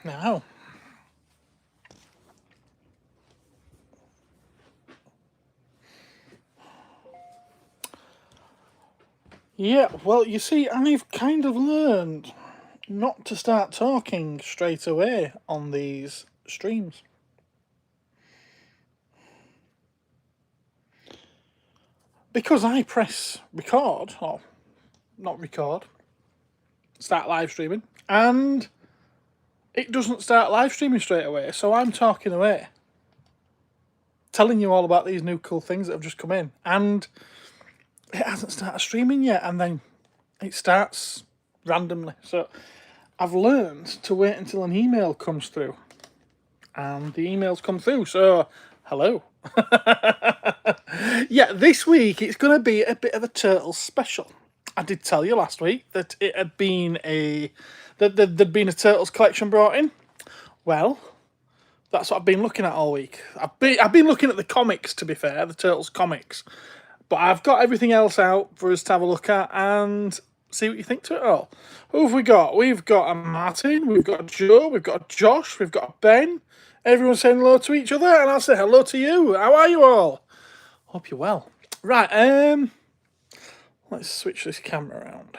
now. Yeah, well, you see, I've kind of learned not to start talking straight away on these streams. Because I press record, or not record, start live streaming, and it doesn't start live streaming straight away, so I'm talking away, telling you all about these new cool things that have just come in, and it hasn't started streaming yet, and then it starts randomly. So I've learned to wait until an email comes through, and the emails come through, so hello. Yeah, this week it's going to be a bit of a Turtles special. I did tell you last week that it had been there'd been a Turtles collection brought in. Well, that's what I've been looking at all week. I've been looking at the comics, to be fair, the Turtles comics, but I've got everything else out for us to have a look at and see what you think to it all. Who have we got? We've got a Martin, we've got a Joe, we've got a Josh, we've got a Ben. Everyone's saying hello to each other, and I'll say hello to you. How are you all? Hope you're well. Right, let's switch this camera around.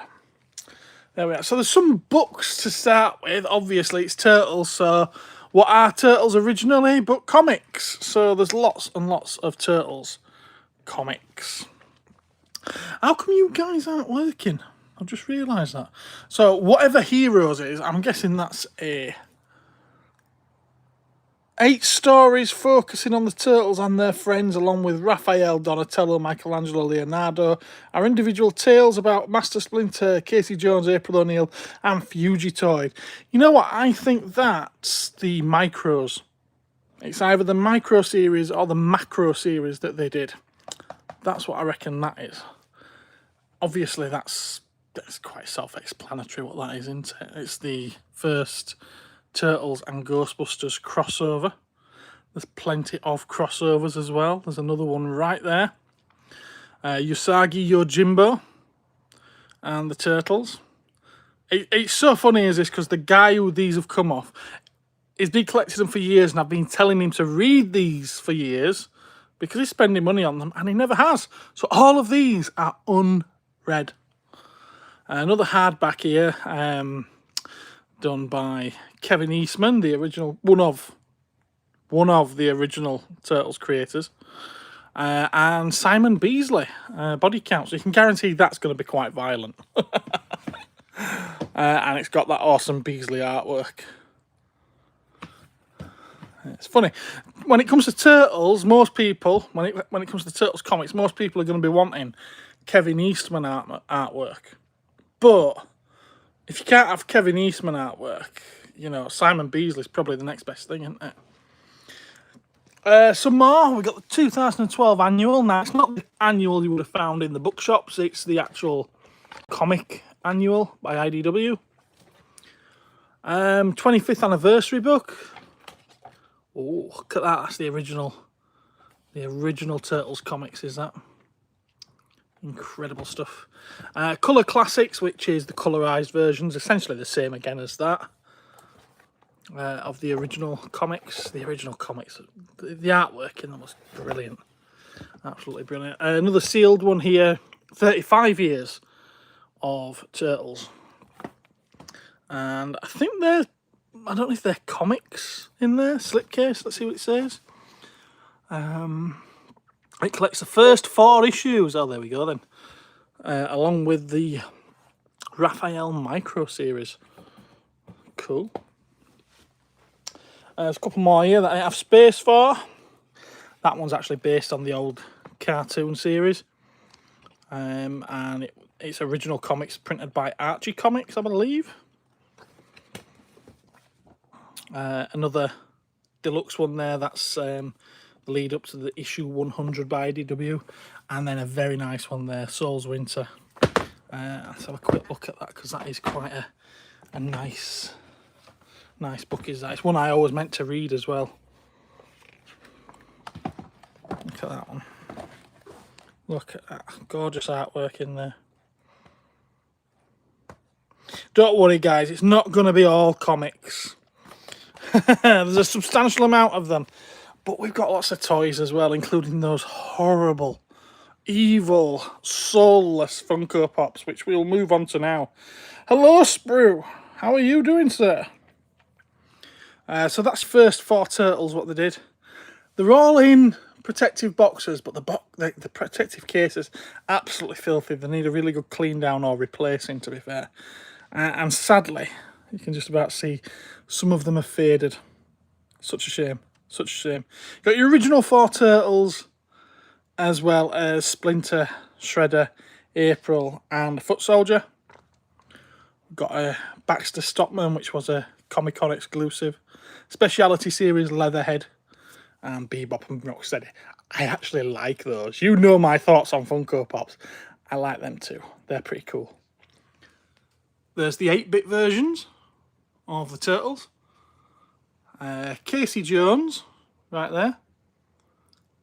There we are. So there's some books to start with. Obviously, it's Turtles, so what are Turtles originally? But comics. So there's lots and lots of Turtles comics. How come you guys aren't working? I've just realised that. So whatever Heroes is, I'm guessing that's a 8 stories focusing on the Turtles and their friends, along with Raphael, Donatello, Michelangelo, Leonardo, are individual tales about Master Splinter, Casey Jones, April O'Neil, and Fugitoid. You know what? I think that's the micros. It's either the micro series or the macro series that they did. That's what I reckon that is. Obviously, that's quite self-explanatory what that is, isn't it? It's the first Turtles and Ghostbusters crossover. There's plenty of crossovers as well. There's another one right there. Usagi Yojimbo and the Turtles. It's so funny is this because the guy who these have come off, he's been collecting them for years, and I've been telling him to read these for years because he's spending money on them, and he never has. So all of these are unread. Another hardback here, done by Kevin Eastman, the original one of the original Turtles creators, and Simon Beasley, body count. So you can guarantee that's going to be quite violent. And it's got that awesome Beasley artwork. It's funny when it comes to Turtles. Most people, when it comes to Turtles comics, most people are going to be wanting Kevin Eastman artwork, but if you can't have Kevin Eastman artwork, you know, Simon Beasley's probably the next best thing, isn't it? Some more. We've got the 2012 annual. Now, it's not the annual you would have found in the bookshops. It's the actual comic annual by IDW. 25th anniversary book. Oh, look at that. That's the original Turtles comics, is that? Incredible stuff. Colour Classics, which is the colorized versions, essentially the same again as that, of the original comics. The artwork in them was brilliant. Absolutely brilliant. Another sealed one here, 35 years of Turtles. And I think I don't know if they're comics in there, slipcase, let's see what it says. It collects the first 4 issues. Oh, there we go then. Along with the Raphael Micro series. Cool. There's a couple more here that I have space for. That one's actually based on the old cartoon series. And it's original comics printed by Archie Comics, I believe. Another deluxe one there. That's lead up to the issue 100 by IDW, and then a very nice one there, Soul's Winter. Let's have a quick look at that because that is quite a nice book. Is that? It's one I always meant to read as well. Look at that one. Look at that gorgeous artwork in there. Don't worry guys, it's not going to be all comics. There's a substantial amount of them. But we've got lots of toys as well, including those horrible, evil, soulless Funko Pops, which we'll move on to now. Hello, Sprue. How are you doing, sir? So that's first 4 turtles, what they did. They're all in protective boxes, but the protective cases absolutely filthy. They need a really good clean down or replacing, to be fair. And sadly, you can just about see some of them are faded. Such a shame. Such a shame. Got your original 4 turtles, as well as Splinter, Shredder, April, and Foot Soldier. Got a Baxter Stockman, which was a Comic-Con exclusive. Speciality Series Leatherhead, and Bebop and Rocksteady. I actually like those. You know my thoughts on Funko Pops. I like them too. They're pretty cool. There's the 8-bit versions of the turtles. Casey Jones, right there.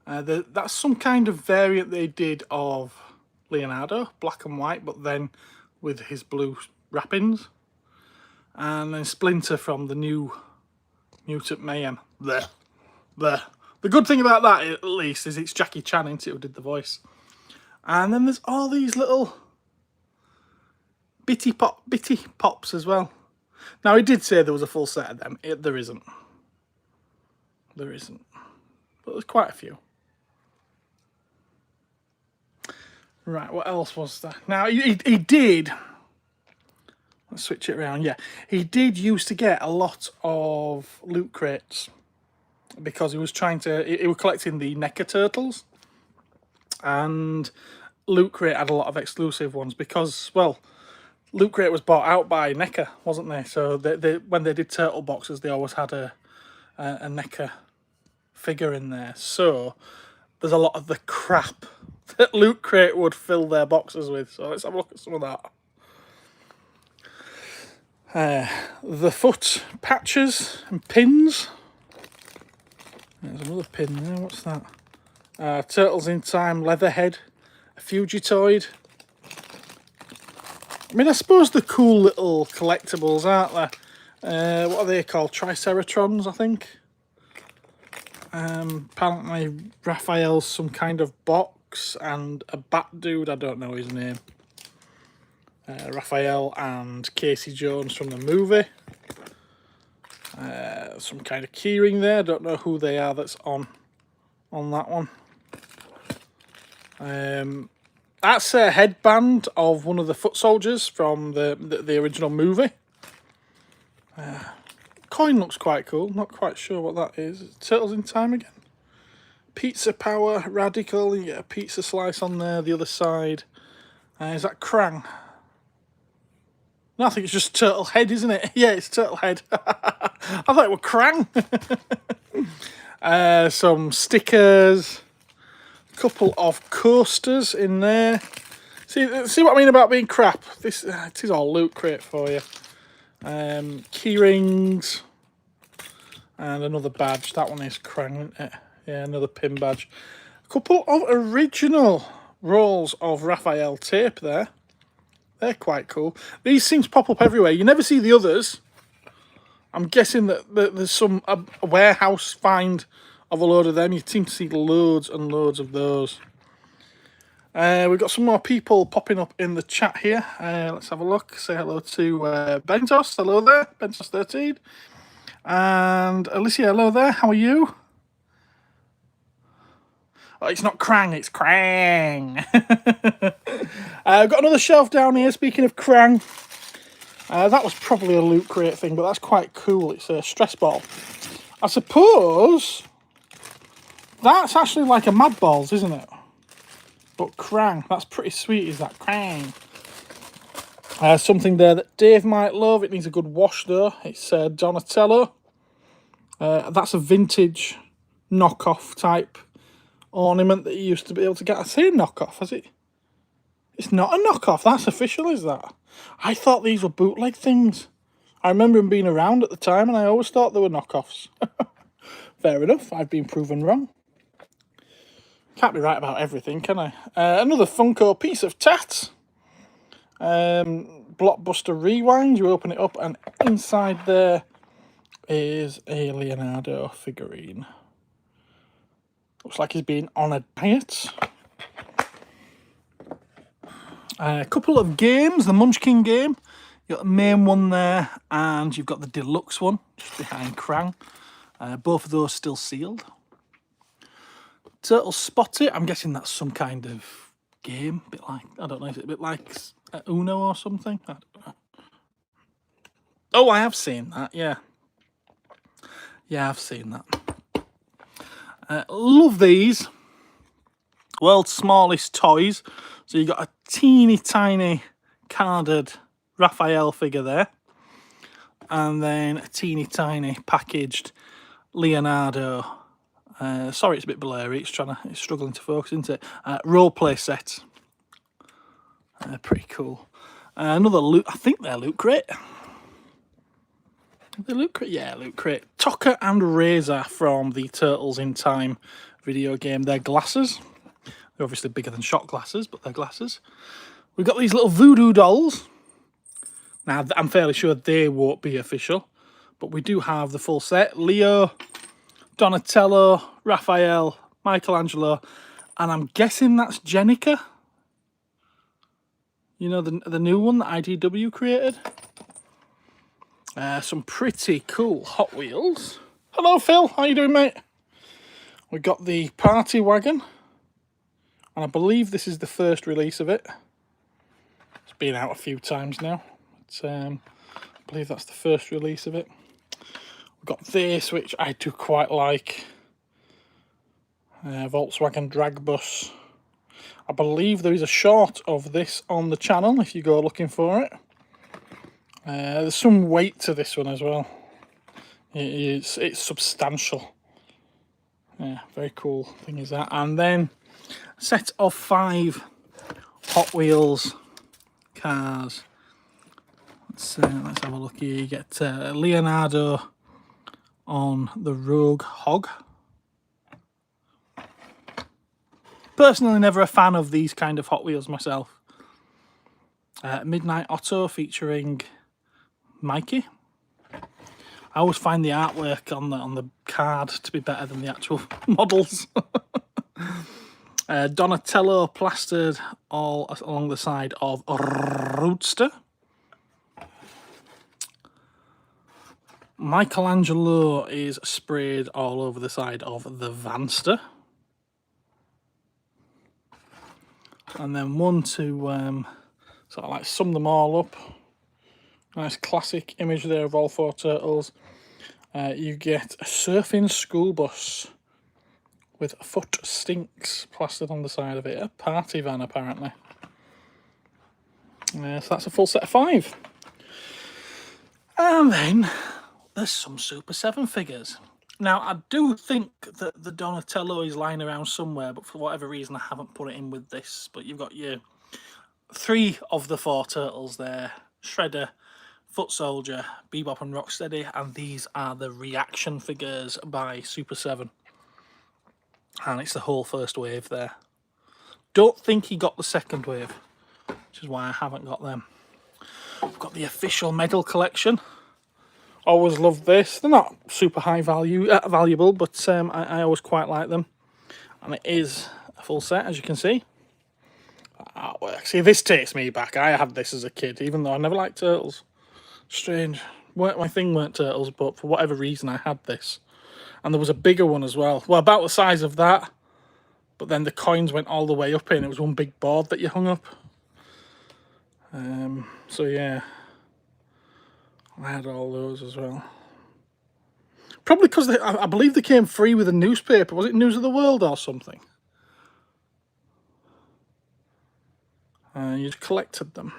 That's some kind of variant they did of Leonardo, black and white, but then with his blue wrappings. And then Splinter from the new Mutant Mayhem. There. The good thing about that, at least, is it's Jackie Chan, isn't it, who did the voice. And then there's all these little bitty pops as well. Now, he did say there was a full set of them. There isn't. There isn't. But there's quite a few. Right, what else was there? Now, he did... Let's switch it around. Yeah, he did used to get a lot of loot crates because he was he was collecting the NECA turtles, and Loot Crate had a lot of exclusive ones because, well, Loot Crate was bought out by NECA, wasn't they? So when they did turtle boxes, they always had a NECA figure in there. So there's a lot of the crap that Loot Crate would fill their boxes with. So let's have a look at some of that. The foot patches and pins. There's another pin there. What's that? Turtles in Time Leatherhead, a Fugitoid. I mean, I suppose they're cool little collectibles, aren't they? What are they called? Triceratrons, I think. Apparently, Raphael's some kind of box, and a bat dude. I don't know his name. Raphael and Casey Jones from the movie. Some kind of keyring there. Don't know who they are that's on that one. That's a headband of one of the foot soldiers from the original movie. Coin looks quite cool. Not quite sure what that is. Turtles in Time again. Pizza Power Radical. You get a pizza slice on there. The other side. Is that Krang? No, I think it's just Turtle Head, isn't it? Yeah, it's Turtle Head. I thought it was Krang. Some stickers. A couple of coasters in there. See what I mean about being crap? It is all Loot Crate for you. Key rings. And another badge. That one is Krang, isn't it? Yeah, another pin badge. A couple of original rolls of Raphael tape there. They're quite cool. These seem to pop up everywhere. You never see the others. I'm guessing that there's some a warehouse find of a load of them. You seem to see loads and loads of those. We've got some more people popping up in the chat here. Let's have a look. Say hello to Bentos. Hello there. Bentos13. And Alicia, hello there. How are you? Oh, it's not Krang, it's Krang. I've got another shelf down here, speaking of Krang. That was probably a Loot Crate thing, but that's quite cool. It's a stress ball. I suppose that's actually like a Mad Balls, isn't it? But Krang, that's pretty sweet, is that Krang? Something there that Dave might love. It needs a good wash, though. It's Donatello. That's a vintage knockoff type ornament that you used to be able to get. I say knockoff, is it? It's not a knockoff. That's official, is that? I thought these were bootleg things. I remember them being around at the time, and I always thought they were knockoffs. Fair enough. I've been proven wrong. Can't be right about everything, can I? Another Funko piece of tat. Blockbuster Rewind. You open it up, and inside there is a Leonardo figurine. Looks like he's been on a diet. A couple of games, the Munchkin game. You've got the main one there, and you've got the deluxe one just behind Krang. Both of those still sealed. Turtle Spot It. I'm guessing that's some kind of game. A bit like, I don't know, is it a bit like Uno or something? I don't know. Oh, I have seen that, yeah. Yeah, I've seen that. Love these. World's smallest toys. So you've got a teeny tiny carded Raphael figure there. And then a teeny tiny packaged Leonardo. Sorry, it's a bit blurry. It's struggling to focus, isn't it? Role play set. Pretty cool. Another loot. I think they're Loot Crate. The Loot Crate, yeah, Loot Crate. Tucker and Razor from the Turtles in Time video game. They're glasses. They're obviously bigger than shot glasses, but they're glasses. We've got these little voodoo dolls. Now, I'm fairly sure they won't be official, but we do have the full set. Leo, Donatello, Raphael, Michelangelo, and I'm guessing that's Jenica. You know, the new one that IDW created. Some pretty cool Hot Wheels. Hello, Phil. How you doing, mate? We got the Party Wagon, and I believe this is the first release of it. It's been out a few times now. I believe that's the first release of it. We've got this, which I do quite like. Volkswagen Drag Bus. I believe there is a short of this on the channel if you go looking for it. There's some weight to this one as well. It's substantial. Yeah, very cool thing is that. And then a set of 5 Hot Wheels cars. Let's have a look here. You get Leonardo on the Rogue Hog. Personally, never a fan of these kind of Hot Wheels myself. Midnight Otto featuring Mikey. I always find the artwork on the card to be better than the actual models. Donatello plastered all along the side of Roadster. Michelangelo is sprayed all over the side of the Vanster. And then one to sort of like sum them all up. Nice classic image there of all 4 turtles. You get a surfing school bus with foot stinks plastered on the side of it. A party van, apparently. So that's a full set of 5. And then there's some Super 7 figures. Now, I do think that the Donatello is lying around somewhere, but for whatever reason, I haven't put it in with this. But you've got your 3 of the 4 turtles there. Shredder, Foot Soldier, Bebop and Rocksteady, and these are the reaction figures by Super 7. And it's the whole first wave there. Don't think he got the second wave, which is why I haven't got them. We've got the official medal collection. Always love this. They're not super high valuable, but I always quite like them. And it is a full set, as you can see. Artwork. See, this takes me back. I had this as a kid, even though I never liked turtles. Strange. My thing weren't turtles, but for whatever reason, I had this. And there was a bigger one as well. Well, about the size of that. But then the coins went all the way up in. It was one big board that you hung up. So, yeah. I had all those as well. Probably because I believe they came free with a newspaper. Was it News of the World or something? You collected them.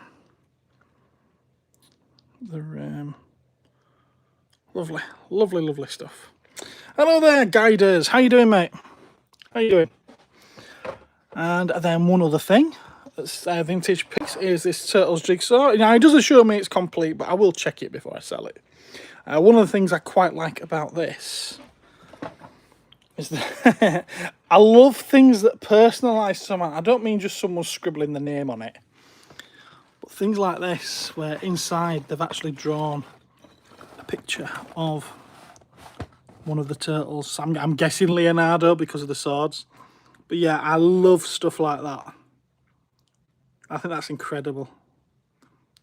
They're lovely, lovely, lovely stuff. Hello there, Guiders. How you doing, mate? How you doing? And then one other thing. That's a vintage piece is this Turtles jigsaw. Now, it doesn't show me it's complete, but I will check it before I sell it. One of the things I quite like about this is that I love things that personalise someone. I don't mean just someone scribbling the name on it. But things like this, where inside they've actually drawn a picture of one of the turtles. I'm guessing Leonardo because of the swords. But yeah, I love stuff like that. I think that's incredible.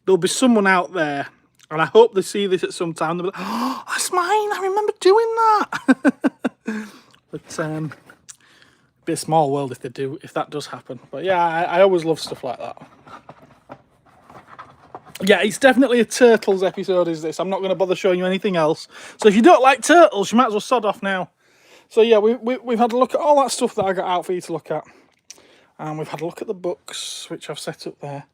There'll be someone out there, and I hope they see this at some time. They'll be like, oh, that's mine. I remember doing that. But be a small world if that does happen. But yeah, I always love stuff like that. Yeah, it's definitely a Turtles episode, is this. I'm not going to bother showing you anything else. So if you don't like Turtles, you might as well sod off now. So yeah, we've had a look at all that stuff that I got out for you to look at. And we've had a look at the books, which I've set up there.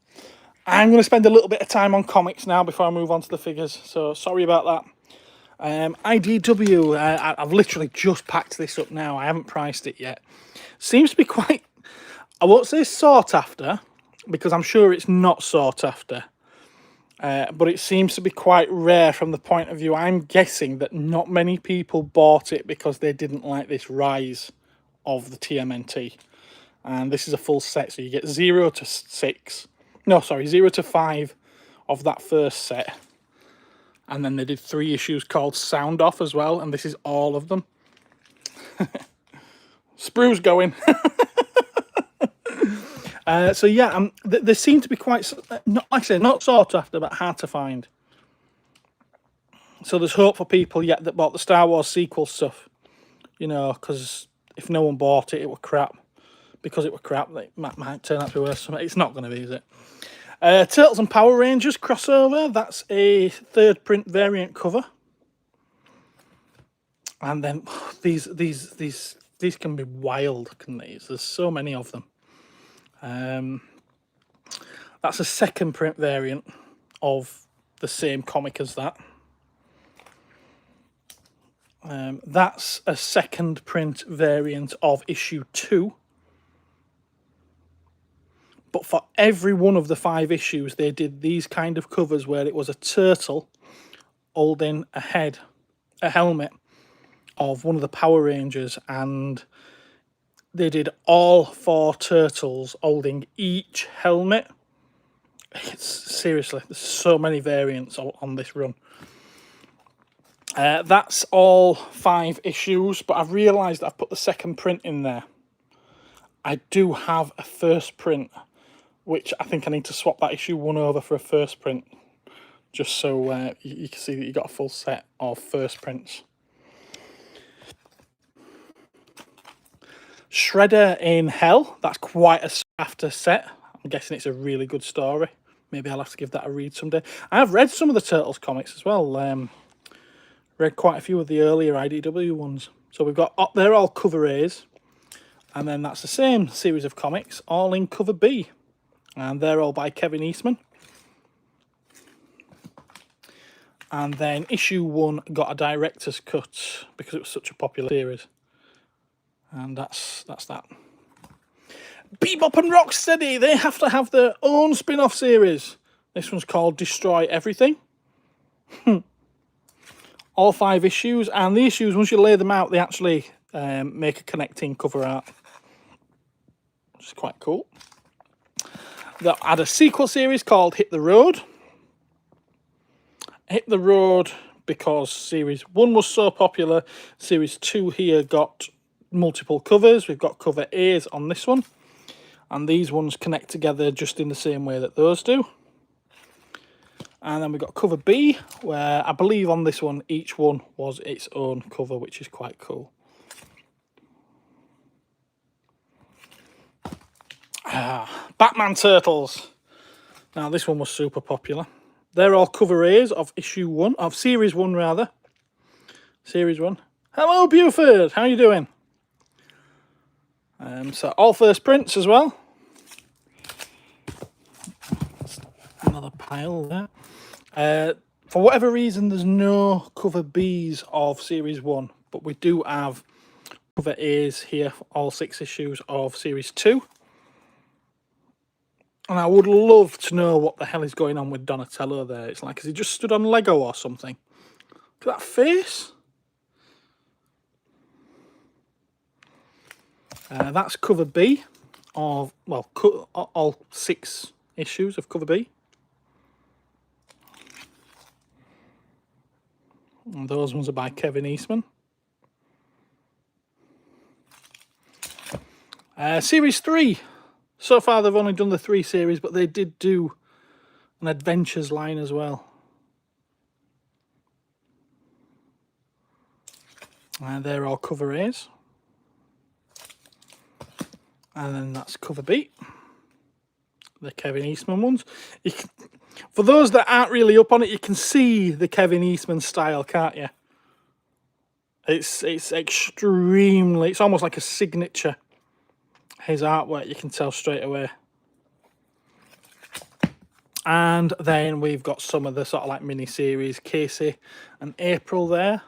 I'm going to spend a little bit of time on comics now before I move on to the figures. So sorry about that. IDW, I've literally just packed this up now. I haven't priced it yet. Seems to be quite, I won't say sought after, because I'm sure it's not sought after. But it seems to be quite rare from the point of view. I'm guessing that not many people bought it because they didn't like this rise of the TMNT. And this is a full set, so you get 0 to 6. No, sorry, 0 to 5 of that first set. And then they did 3 issues called Sound Off as well, and this is all of them. Sprue's going. So yeah, they seem to be quite, not, like I say, not sought after, but hard to find. So there's hope for people yet that bought the Star Wars sequel stuff, you know, because if no one bought it, it was crap. Because it was crap, it might turn out to be worse. It's not going to be, is it? Turtles and Power Rangers crossover. That's a 3rd print variant cover. And then these can be wild, can these? There's so many of them. That's a 2nd print variant of the same comic as that. That's a 2nd print variant of issue 2. But for every one of the 5 issues, they did these kind of covers where it was a turtle holding a helmet of one of the Power Rangers, and they did all 4 turtles holding each helmet. Seriously, there's so many variants on this run. That's all 5 issues, but I've realised that I've put the 2nd print in there. I do have a 1st print, which I think I need to swap that issue 1 over for a 1st print, just so you can see that you got a full set of 1st prints. Shredder in Hell, that's quite a after set. I'm guessing it's a really good story. Maybe I'll have to give that a read someday. I've read some of the Turtles comics as well. Read quite a few of the earlier IDW ones. So we've got, they're all cover A's. And then that's the same series of comics, all in cover B. And they're all by Kevin Eastman. And then issue 1 got a director's cut because it was such a popular series. And that's that. Bebop and Rocksteady, they have to have their own spin-off series. This one's called Destroy Everything. All 5 issues, and the issues, once you lay them out, they actually make a connecting cover art. Which is quite cool. They had a sequel series called Hit the Road. Hit the Road because series 1 was so popular. Series 2 here got multiple covers. We've got cover A's on this one. And these ones connect together just in the same way that those do. And then we've got cover B, where I believe on this one, each one was its own cover, which is quite cool. Batman Turtles. Now, this one was super popular. They're all cover A's of issue 1, of series 1 rather. Series 1. Hello, Buford. How are you doing? So all 1st prints as well. Another pile there. For whatever reason, there's no cover B's of series 1, but we do have cover A's here for all 6 issues of series 2. And I would love to know what the hell is going on with Donatello there. It's like, has he just stood on Lego or something? Look at that face. That's cover B of, well, all 6 issues of cover B. And those ones are by Kevin Eastman. Series 3. So far they've only done the 3 series, but they did do an Adventures line as well. They're all cover A's. And then that's cover B. The Kevin Eastman ones. For those that aren't really up on it, you can see the Kevin Eastman style, can't you? It's extremely, it's almost like a signature. His artwork, you can tell straight away. And then we've got some of the sort of like mini-series, Casey and April there.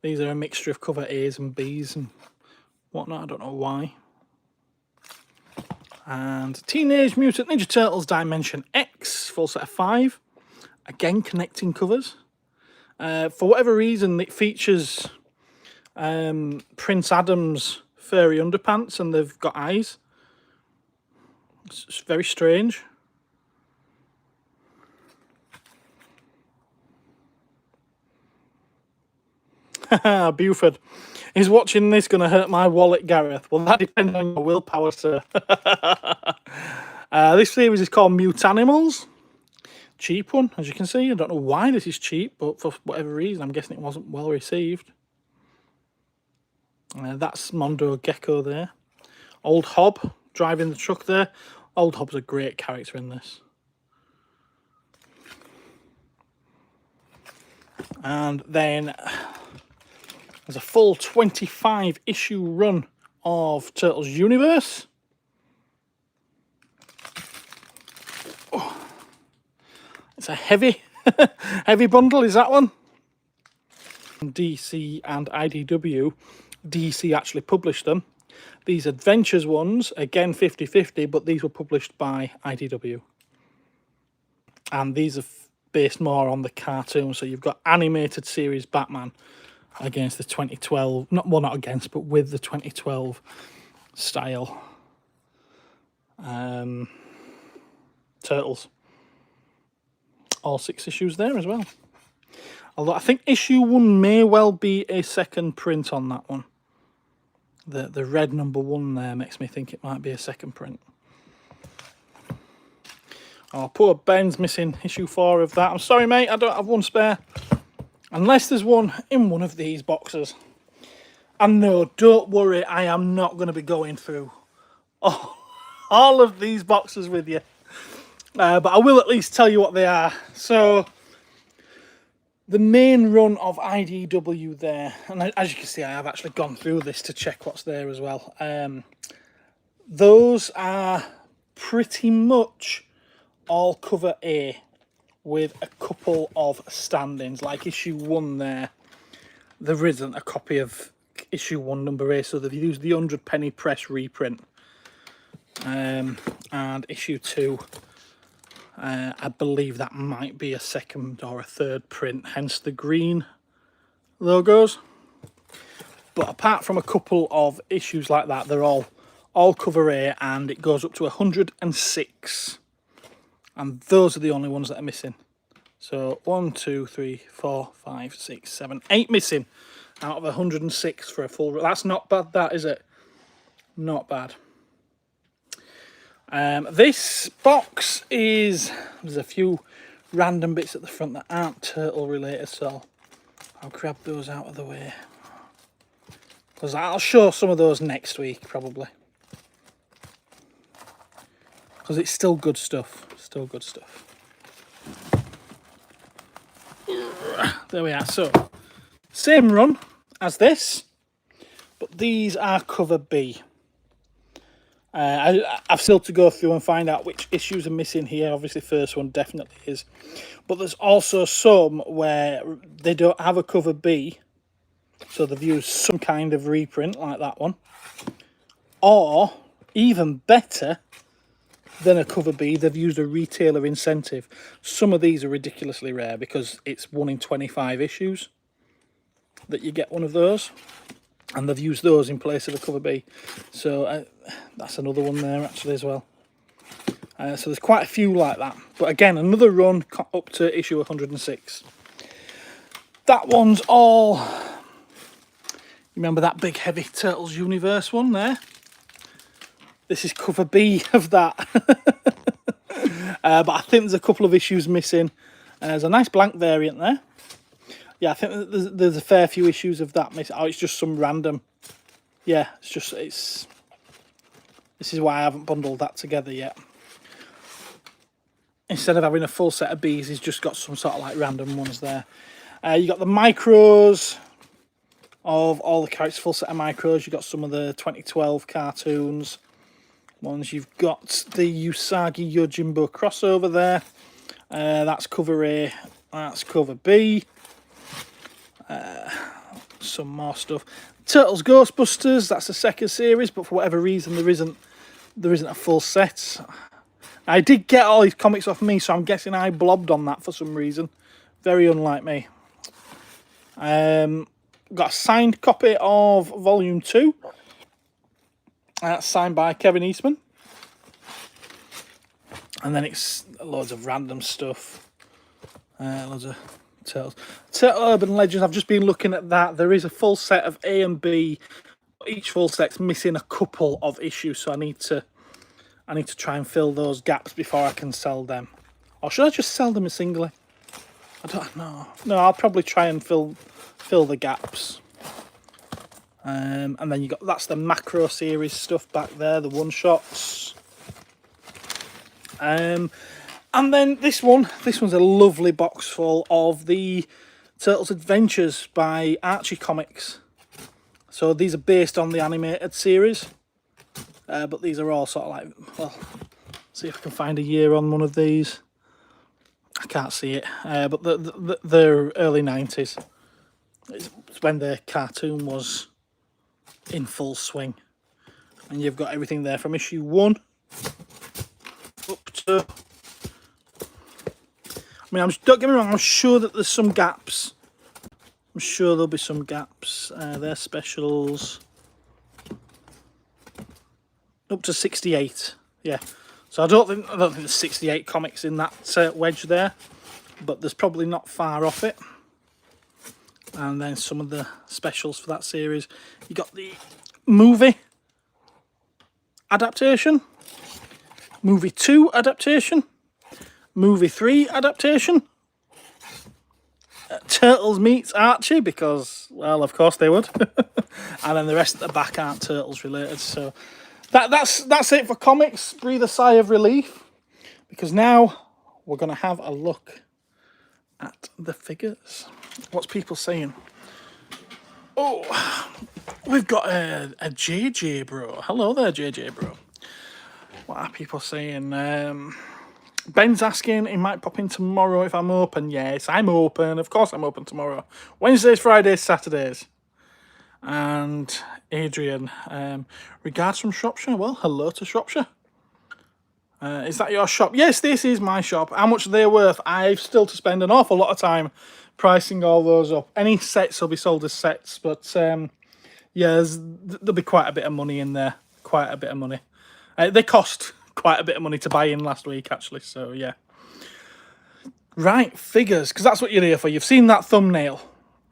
These are a mixture of cover A's and B's and whatnot, I don't know why. And Teenage Mutant Ninja Turtles Dimension X, full set of 5. Again, connecting covers. For whatever reason, it features Prince Adam's furry underpants and they've got eyes. It's very strange. Buford. Is watching this going to hurt my wallet, Gareth? Well, that depends on your willpower, sir. This series is called Mutanimals. Cheap one, as you can see. I don't know why this is cheap, but for whatever reason, I'm guessing it wasn't well received. That's Mondo Gecko there. Old Hob driving the truck there. Old Hob's a great character in this. And then there's a full 25 issue run of Turtles Universe. Oh, it's a heavy, heavy bundle, is that one? DC and IDW. DC actually published them. These Adventures ones, again 50-50, but these were published by IDW. And these are based more on the cartoon, so you've got animated series Batman against the 2012, not against, but with the 2012 style Turtles. All 6 issues there as well. Although I think issue 1 may well be a second print on that one. The red number 1 there makes me think it might be a second print. Oh, poor Ben's missing issue 4 of that. I'm sorry, mate, I don't have one spare. Unless there's one in one of these boxes. And no, don't worry, I am not going to be going through all of these boxes with you. But I will at least tell you what they are. So, the main run of IDW there, and as you can see, I have actually gone through this to check what's there as well. Those are pretty much all cover A, with a couple of stand-ins, like issue 1 there. There isn't a copy of issue 1 number A, so they've used the 100-penny press reprint. And issue 2, I believe that might be a second or a third print, hence the green logos. But apart from a couple of issues like that, they're all cover A, and it goes up to 106. And those are the only ones that are missing. So 1, 2, 3, 4, 5, 6, 7, 8 missing out of 106 for a full. That's not bad, that, is it? Not bad. This box is, there's a few random bits at the front that aren't turtle related, so I'll grab those out of the way. Because I'll show some of those next week, probably. Because it's still good stuff. Still good stuff. There we are. So, same run as this, but these are cover B. I've still to go through and find out which issues are missing here. Obviously, first one definitely is. But there's also some where they don't have a cover B, so they've used some kind of reprint like that one. Or, even better than a cover B, they've used a retailer incentive. Some of these are ridiculously rare because it's 1 in 25 issues that you get one of those, and they've used those in place of a cover B. So that's another one there actually as well. So there's quite a few like that. But again, another run up to issue 106. That one's all... Remember that big heavy Turtles Universe one there? This is cover B of that. But I think there's a couple of issues missing. There's a nice blank variant there. Yeah, I think there's a fair few issues of that missing. Oh, it's just some random. Yeah, this is why I haven't bundled that together yet. Instead of having a full set of Bs, he's just got some sort of like random ones there. You got the micros of all the characters, full set of micros. You've got some of the 2012 cartoons ones. You've got the Usagi Yojimbo crossover there. That's cover A, that's cover B. Some more stuff. Turtles Ghostbusters, that's the second series, but for whatever reason there isn't a full set. I did get all these comics off me, so I'm guessing I blobbed on that for some reason. Very unlike me. Got a signed copy of Volume 2. That's signed by Kevin Eastman. And then it's loads of random stuff. Loads of Turtles. Turtle Urban Legends, I've just been looking at that. There is a full set of A and B. Each full set's missing a couple of issues, so I need to try and fill those gaps before I can sell them. Or should I just sell them singly? I don't know. No, I'll probably try and fill the gaps. And then that's the macro series stuff back there, the one shots. And then this one's a lovely box full of the Turtles Adventures by Archie Comics. So these are based on the animated series, but these are all sort of like, well, see if I can find a year on one of these. I can't see it, but they're early 90s. It's when the cartoon was in full swing. And you've got everything there from issue 1 up to... I mean, don't get me wrong, I'm sure that there's some gaps. I'm sure there'll be some gaps. They're specials. Up to 68, yeah. So I don't think there's 68 comics in that wedge there, but there's probably not far off it. And then some of the specials for that series. You got the movie adaptation, movie 2 adaptation, movie 3 adaptation, Turtles meets Archie, because, well, of course they would. And then the rest at the back aren't Turtles related. So that's it for comics. Breathe a sigh of relief, because now we're going to have a look at the figures. What's people saying? Oh, we've got a JJ bro. Hello there, JJ bro. What are people saying? Ben's asking, he might pop in tomorrow if I'm open. Yes, I'm open. Of course I'm open tomorrow. Wednesdays, Fridays, Saturdays. And Adrian, regards from Shropshire. Well, hello to Shropshire. Is that your shop? Yes, this is my shop. How much are they worth? I've still to spend an awful lot of time pricing all those up. Any sets will be sold as sets, but yeah, there'll be quite a bit of money in there. Quite a bit of money. They cost quite a bit of money to buy in last week, actually, so yeah. Right, figures, because that's what you're here for. You've seen that thumbnail,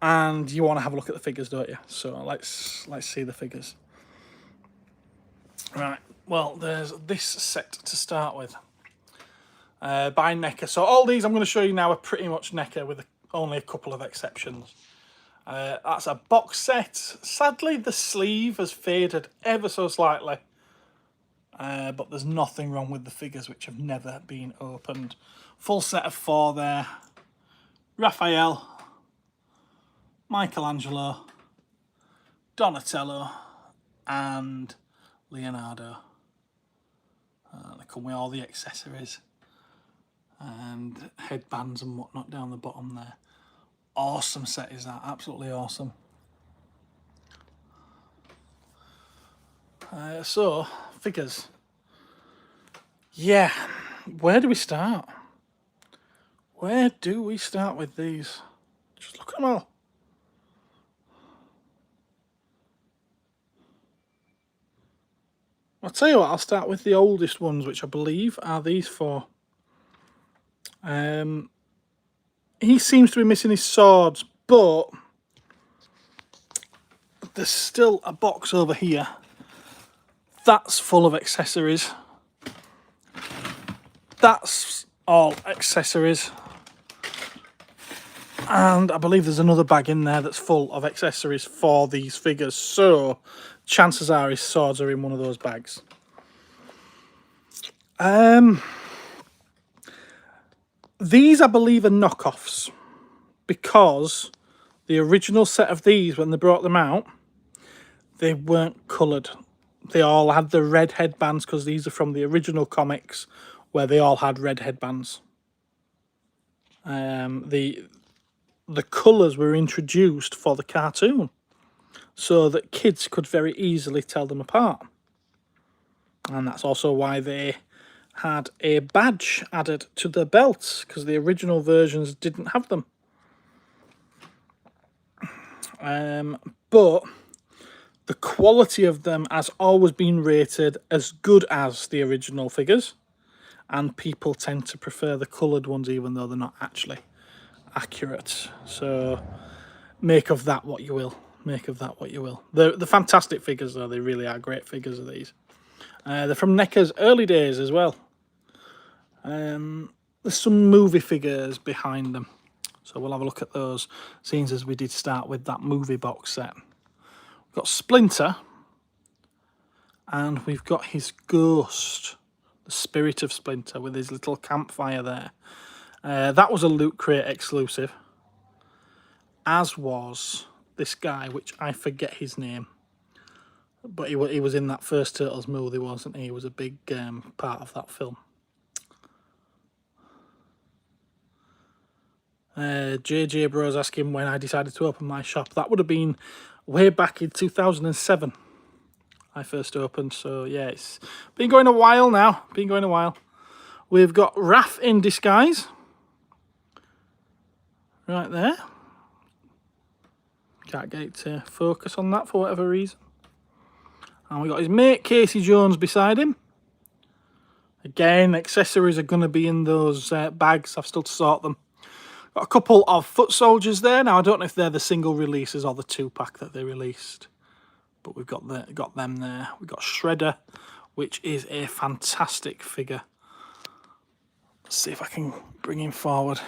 and you want to have a look at the figures, don't you? So let's see the figures. Right, well, there's this set to start with. By NECA. So all these I'm going to show you now are pretty much NECA, with only a couple of exceptions. That's a box set. Sadly, the sleeve has faded ever so slightly. But there's nothing wrong with the figures, which have never been opened. Full set of 4 there. Raphael, Michelangelo, Donatello, and Leonardo. They come with all the accessories and headbands and whatnot down the bottom there. Awesome set is that, absolutely awesome. So, figures. Yeah, where do we start? Where do we start with these? Just look at them all. I'll tell you what, I'll start with the oldest ones, which I believe are these 4. He seems to be missing his swords, but there's still a box over here That's full of accessories. That's all accessories. And I believe there's another bag in there that's full of accessories for these figures. So chances are his swords are in one of those bags. These, I believe, are knockoffs, because the original set of these, when they brought them out, they weren't coloured. They all had the red headbands, because these are from the original comics where they all had red headbands. The colours were introduced for the cartoon so that kids could very easily tell them apart. And that's also why they had a badge added to their belts, because the original versions didn't have them. But the quality of them has always been rated as good as the original figures, and people tend to prefer the coloured ones even though they're not actually accurate. So make of that what you will. Make of that what you will. They're fantastic figures though. They really are great figures of these. They're from NECA's early days as well. There's some movie figures behind them, so we'll have a look at those, seeing as we did start with that movie box set. We've got Splinter, and we've got his ghost, the spirit of Splinter, with his little campfire there. That was a Loot Crate exclusive, as was this guy, which I forget his name, but he was in that first Turtles movie, wasn't he? He was a big part of that film. JJ Bros asking when I decided to open my shop. That would have been way back in 2007 I first opened, so yeah, it's been going a while now. We've got Raph in disguise right there. Can't get it to focus on that for whatever reason. And we got his mate Casey Jones beside him. Again, accessories are going to be in those bags. I've still to sort them. Got a couple of foot soldiers there. Now I don't know if they're the single releases or the 2-pack that they released, but we've got them there. We've got Shredder, which is a fantastic figure. Let's see if I can bring him forward.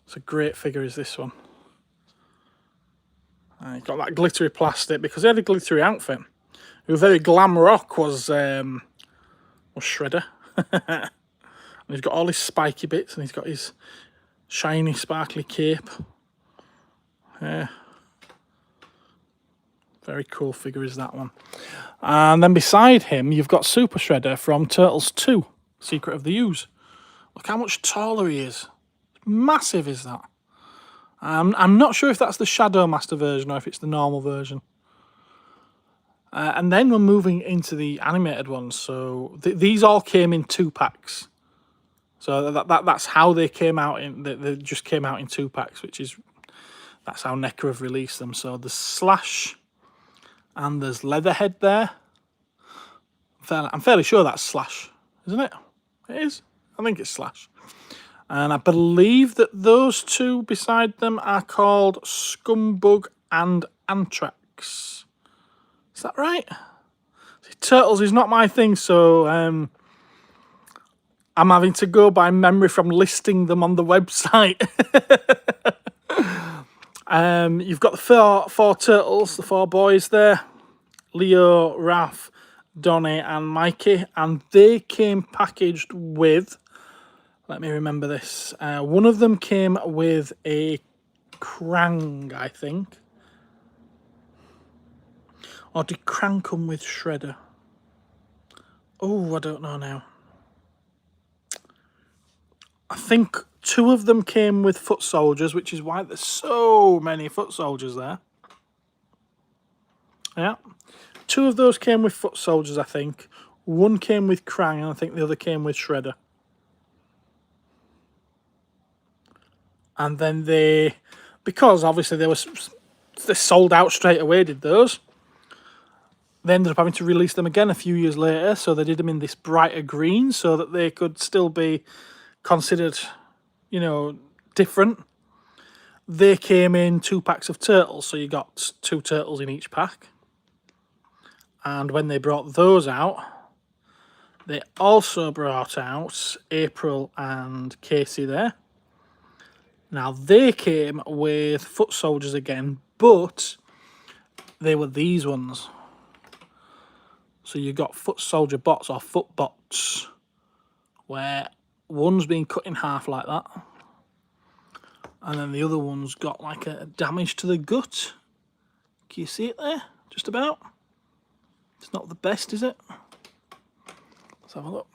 It's a great figure, is this one. He's got that glittery plastic because he had a glittery outfit. He was very glam rock, was Shredder. And he's got all his spiky bits, and he's got his shiny, sparkly cape. Yeah. Very cool figure is that one. And then beside him, you've got Super Shredder from Turtles 2, Secret of the Ooze. Look how much taller he is. Massive is that. I'm not sure if that's the Shadow Master version or if it's the normal version. And then we're moving into the animated ones. So these all came in 2-packs. So that's how they came out in. They just came out in 2-packs, that's how NECA have released them. So there's Slash and there's Leatherhead there. I'm fairly sure that's Slash, isn't it? It is. I think it's Slash. And I believe that those two beside them are called Scumbug and Anthrax. Is that right? See, Turtles is not my thing, so I'm having to go by memory from listing them on the website. You've got the four Turtles, the 4 boys there. Leo, Raph, Donnie and Mikey. And they came packaged with... Let me remember this. One of them came with a Krang, I think. Or did Krang come with Shredder? Oh, I don't know now. I think 2 of them came with foot soldiers, which is why there's so many foot soldiers there. Yeah. 2 of those came with foot soldiers, I think. 1 came with Krang, and I think the other came with Shredder. And then because obviously they sold out straight away, did those. They ended up having to release them again a few years later, so they did them in this brighter green so that they could still be considered, you know, different. They came in 2 packs of Turtles, so you got 2 Turtles in each pack. And when they brought those out, they also brought out April and Casey there. Now, they came with foot soldiers again, but they were these ones. So you got foot soldier bots or foot bots, where one's been cut in half like that, and then the other one's got like a damage to the gut. Can you see it there? Just about. It's not the best, is it? Let's have a look.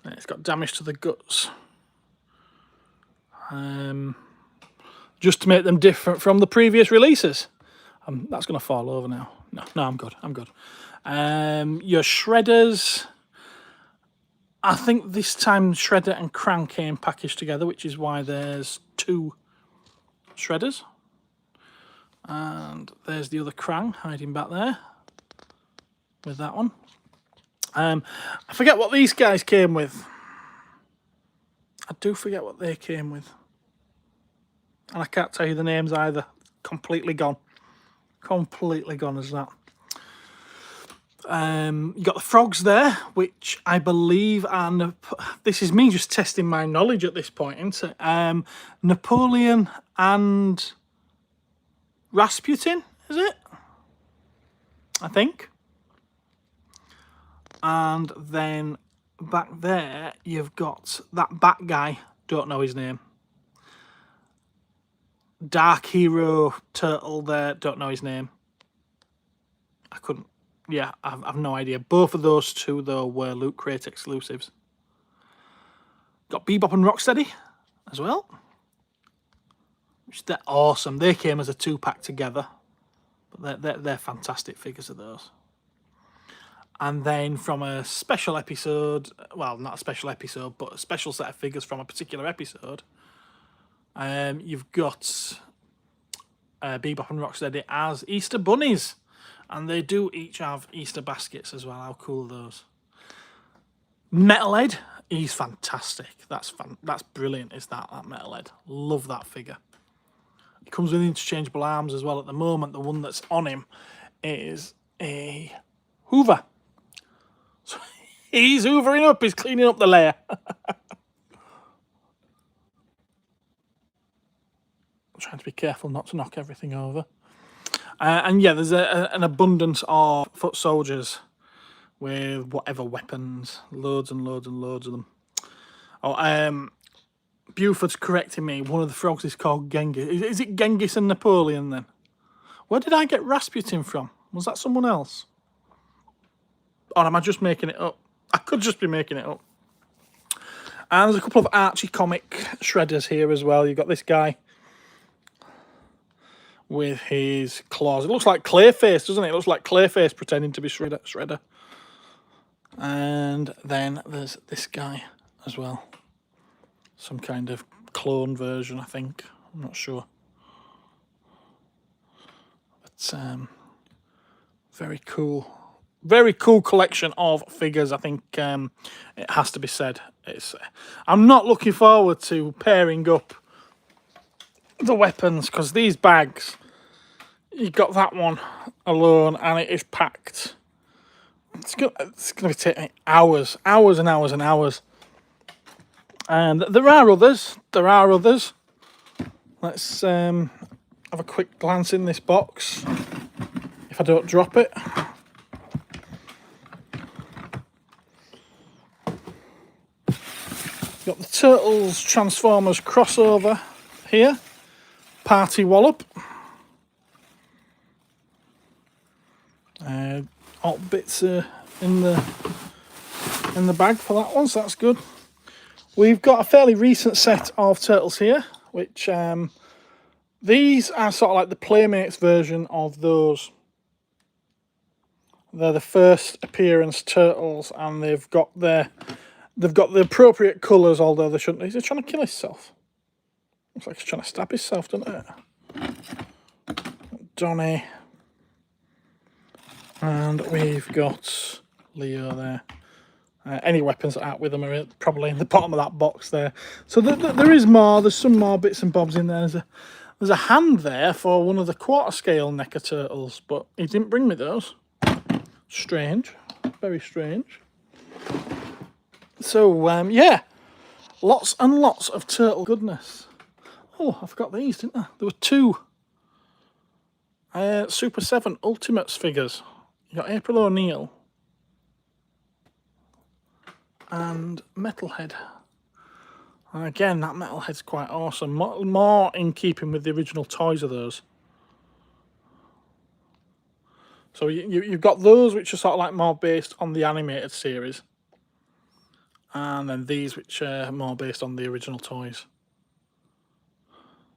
Yeah, it's got damage to the guts. Just to make them different from the previous releases. That's going to fall over now. No, I'm good. I'm good. Your shredders. I think this time Shredder and Krang came packaged together, which is why there's 2 shredders. And there's the other Krang hiding back there with that one. I forget what these guys came with. I do forget what they came with. And I can't tell you the names either. Completely gone. Completely gone as that. You got the frogs there, which I believe are... This is me just testing my knowledge at this point, isn't it? Napoleon and Rasputin, is it? I think. And then back there, you've got that bat guy. Don't know his name. Dark Hero Turtle there. Don't know his name. I couldn't... Yeah, I've no idea. Both of those 2, though, were Loot Crate exclusives. Got Bebop and Rocksteady as well. Which they're awesome. They came as a 2-pack together. But they're fantastic figures of those. And then from a special episode, well, not a special episode, but a special set of figures from a particular episode, you've got Bebop and Rocksteady as Easter bunnies. And they do each have Easter baskets as well. How cool are those? Metalhead, he's fantastic. That's brilliant, is that Metalhead. Love that figure. He comes with interchangeable arms as well at the moment. The one that's on him is a Hoover. So he's hoovering up, he's cleaning up the lair. I'm trying to be careful not to knock everything over. And yeah, there's an abundance of foot soldiers with whatever weapons. Loads and loads and loads of them. Oh, Buford's correcting me. One of the frogs is called Genghis. Is it Genghis and Napoleon then? Where did I get Rasputin from? Was that someone else? Or am I just making it up? I could just be making it up. And there's a couple of Archie comic shredders here as well. You've got this guy with his claws. It looks like Clayface, doesn't it? It looks like Clayface pretending to be Shredder. And then there's this guy as well. Some kind of clone version, I think. I'm not sure. But very cool. Very cool collection of figures, I think it has to be said. I'm not looking forward to pairing up the weapons, because these bags, you got that one alone and it is packed. It's going to be taking hours and hours and hours. And there are others. Let's have a quick glance in this box, if I don't drop it. Got the Turtles Transformers crossover here. Party Wallop. All bits in the bag for that one, so that's good. We've got a fairly recent set of Turtles here, which these are sort of like the Playmates version of those. They're the first appearance Turtles, and they've got the appropriate colours, although they shouldn't. Is he trying to kill himself? Looks like he's trying to stab himself, doesn't it? Donnie. And we've got Leo there. Any weapons that aren't with them are probably in the bottom of that box there. So there is more. There's some more bits and bobs in there. There's a hand there for one of the quarter scale NECA Turtles, but he didn't bring me those. Strange. Very strange. So, yeah. Lots and lots of turtle goodness. Oh, I forgot these, didn't I? There were 2 Super 7 Ultimates figures. You got April O'Neil and Metalhead. And again, that Metalhead's quite awesome. More in keeping with the original toys of those. So you've got those which are sort of like more based on the animated series. And then these which are more based on the original toys.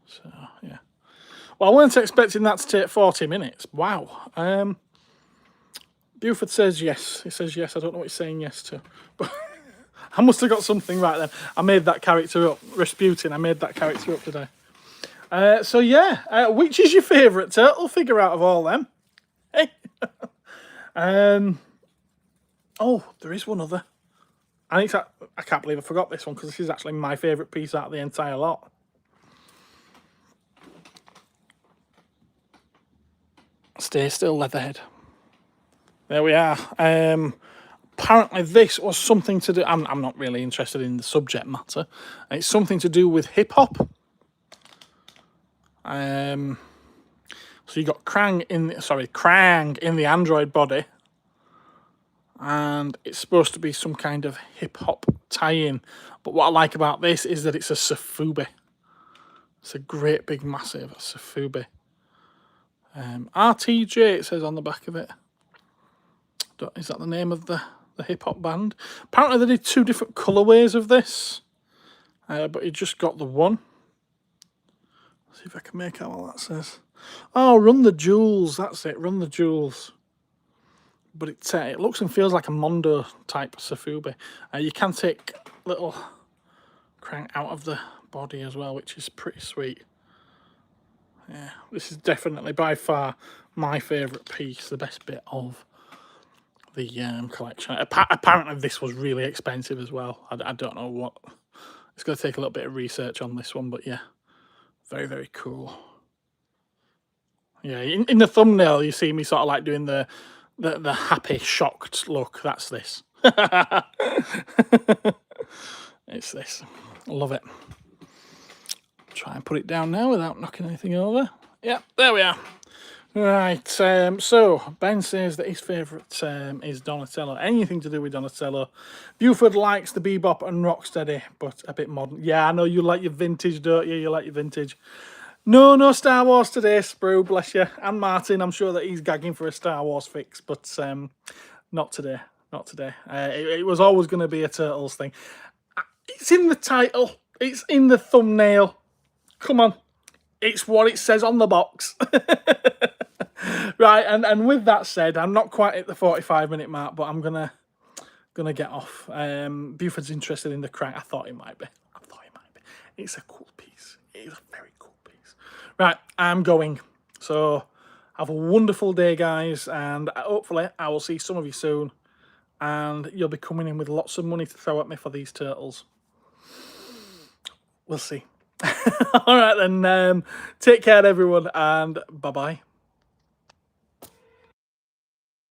So, yeah. Well, I weren't expecting that to take 40 minutes. Wow. Buford says yes. He says yes. I don't know what he's saying yes to. But I must have got something right then. I made that character up. Rasputin, I made that character up today. So, yeah. Which is your favourite turtle figure out of all them? Hey. Oh, there is one other. I can't believe I forgot this one because this is actually my favourite piece out of the entire lot. Stay still, Leatherhead. There we are. Apparently this was something to do... I'm not really interested in the subject matter. It's something to do with hip-hop. So you got Krang in the android body. And it's supposed to be some kind of hip-hop tie-in. But what I like about this is that it's a Sofubi. It's a great big massive Sofubi. RTJ, it says on the back of it. Is that the name of the hip-hop band? Apparently they did 2 different colourways of this. But you just got the one. Let's see if I can make out what that says. Oh, Run the Jewels. That's it, Run the Jewels. But it looks and feels like a Mondo type Sofubi. You can take little Krang out of the body as well, which is pretty sweet. Yeah, this is definitely by far my favourite piece, the best bit of the collection. Apparently this was really expensive as well. I don't know what. It's going to take a little bit of research on this one, but yeah, very, very cool. Yeah, in the thumbnail you see me sort of like doing the happy, shocked look. That's this. It's this. I love it. Try and put it down now without knocking anything over. Yeah, there we are. Right, so Ben says that his favourite is Donatello. Anything to do with Donatello. Buford likes the Bebop and Rocksteady, but a bit modern. Yeah, I know you like your vintage, don't you? You like your vintage. No Star Wars today, Sprue, bless you. And Martin, I'm sure that he's gagging for a Star Wars fix, but not today. Not today. It was always going to be a Turtles thing. It's in the title. It's in the thumbnail. Come on. It's what it says on the box. Right, and with that said, I'm not quite at the 45-minute mark, but I'm gonna get off. Buford's interested in the Krang. I thought he might be. It's a cool piece. It is a very cool piece. Right, I'm going. So have a wonderful day, guys, and hopefully I will see some of you soon. And you'll be coming in with lots of money to throw at me for these turtles. We'll see. All right then. Take care, everyone, and bye-bye.